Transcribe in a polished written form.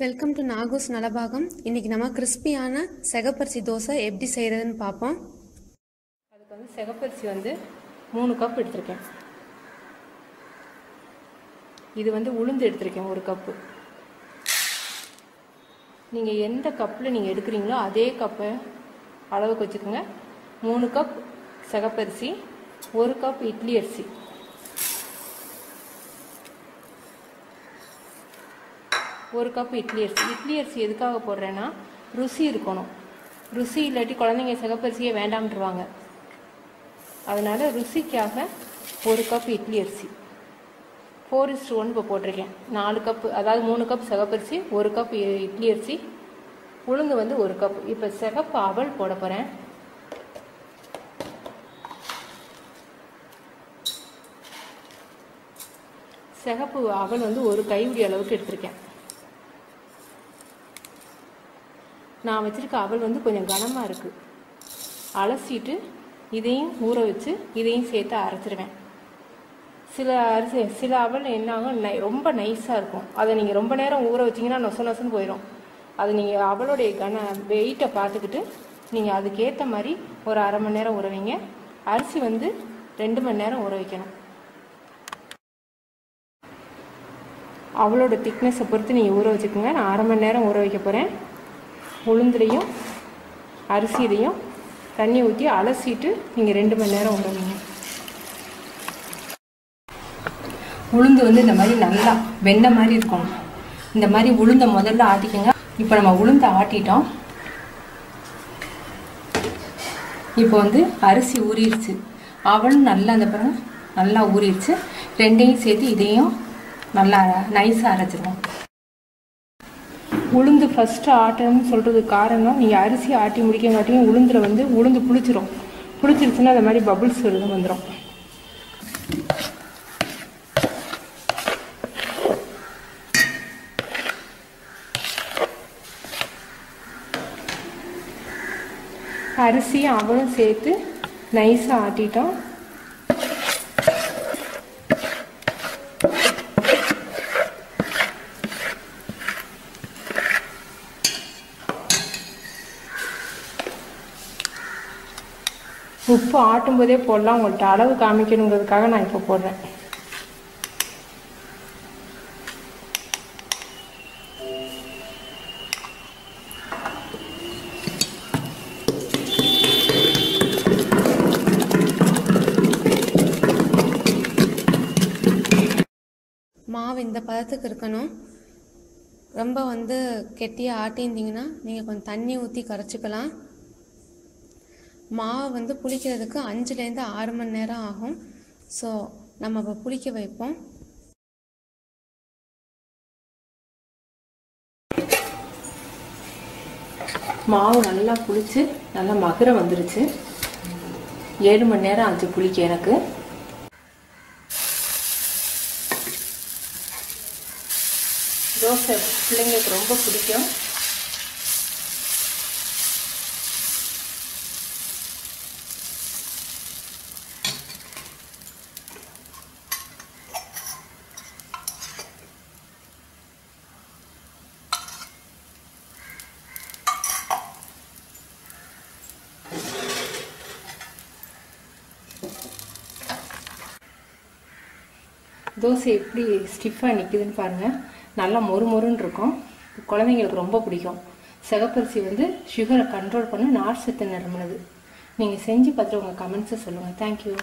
Welcome to நாகூஸ் Nalabagam. இன்னைக்கு நம்ம கிறிஸ்பியான செகப்பரிசி தோசை எப்படி செய்கிறதுன்னு பார்ப்போம். அதுக்கு வந்து செகப்பரிசி வந்து 3 கப் எடுத்திருக்கேன். இது வந்து உளுந்து எடுத்திருக்கேன் 1 கப்பு. நீங்கள் எந்த கப்பில் நீங்கள் எடுக்கிறீங்களோ அதே கப்பை அளவுக்கு வச்சுக்கோங்க. 3 கப் செகப்பரிசி, 1 கப் இட்லி அரிசி. ஒரு கப் இட்லி அரிசி எதுக்காக போடுறேன்னா ருசி இருக்கணும். ருசி இல்லாட்டி குழந்தைங்க செகப்பரிசியே வேண்டாம்ன்றுவாங்க. அதனால ருசிக்காக 1 கப் இட்லி அரிசி 4:1 இப்போ போட்டிருக்கேன். 4 கப், அதாவது 3 கப் செகப்பரிசி, 1 கப் இட்லி அரிசி, உளுந்து வந்து 1 கப். இப்போ சிகப்பு அவல் போட போகிறேன். சிகப்பு அவல் வந்து 1 கைப்பிடி அளவுக்கு எடுத்திருக்கேன். நான் வச்சுருக்க அவல் வந்து கொஞ்சம் கனமாக இருக்குது. அலசிட்டு இதையும் ஊற வச்சு இதையும் சேர்த்து அரைச்சிடுவேன். சில அவல் என்னாகும், ரொம்ப நைஸாக இருக்கும். அதை நீங்கள் ரொம்ப நேரம் ஊற வச்சிங்கன்னா நொசன்னு போயிடும். அது நீங்கள் அவளுடைய வெயிட்டை பார்த்துக்கிட்டு நீங்கள் அதுக்கேற்ற மாதிரி ஒரு அரை மணி நேரம் ஊற வைங்க. அரிசி வந்து 2 மணி நேரம் ஊற வைக்கணும். அவளோட திக்னஸை பொறுத்து நீங்கள் ஊற வச்சுக்கோங்க. நான் அரை மணி நேரம் ஊற வைக்க போகிறேன். உளுந்துலையும் அரிசியிலையும் தண்ணி ஊற்றி அலசிட்டு நீங்கள் 2 மணி நேரம் ஊற வைங்க. உளுந்து வந்து இந்த மாதிரி நல்லா வெண்ணை மாதிரி இருக்கணும். இந்த மாதிரி உளுந்தை முதல்ல ஆட்டிக்கோங்க. இப்போ நம்ம உளுந்தை ஆட்டிட்டோம். இப்போ வந்து அரிசி ஊறிடுச்சு, அவளும் நல்லா அந்த பிறகு நல்லா ஊறிடுச்சு. ரெண்டையும் சேர்த்து இதையும் நல்லா நைஸாக அரைச்சிடுவோம். உளுந்து ஃபஸ்ட்டு ஆட்டணும்னு சொல்கிறதுக்கு காரணம், நீங்கள் அரிசி ஆட்டி முடிக்கங்காட்டியும் உளுந்தில் வந்து உளுந்து புளிச்சிருச்சுன்னா அந்த மாதிரி பபுள்ஸ் வந்துடும். அரிசியும் அவளும் சேர்த்து நைஸாக ஆட்டிட்டோம். உப்பு ஆட்டும் போதே போடலாம், உங்கள்கிட்ட அளவு காமிக்கணுங்கிறதுக்காக நான் இப்போ போடுறேன். மாவு இந்த பதத்துக்கு இருக்கணும். ரொம்ப வந்து கெட்டியாக ஆட்டியிருந்தீங்கன்னா நீங்கள் கொஞ்சம் தண்ணி ஊற்றி கரைச்சிக்கலாம். மாவு வந்து புளிக்கிறதுக்கு 5லேருந்து 6 மணி நேரம் ஆகும். ஸோ நம்ம இப்போ புளிக்க வைப்போம். மாவு நல்லா புளிச்சு நல்லா மகுர வந்துருச்சு. 7 மணி நேரம் ஆச்சு புளிக்க எனக்கு. தோசை பிள்ளைங்களுக்கு ரொம்ப பிடிக்கும். தோசை எப்படி ஸ்டிஃபாக நிற்குதுன்னு பாருங்கள். நல்லா மொறுன்னு இருக்கும். குழந்தைங்களுக்கு ரொம்ப பிடிக்கும். செகப்பரிசி வந்து சுகரை கண்ட்ரோல் பண்ணி நார் சத்து நிரம்பினது. நீங்கள் செஞ்சு பார்த்துட்டு உங்கள் கமெண்ட்ஸை சொல்லுங்கள். தேங்க்யூ.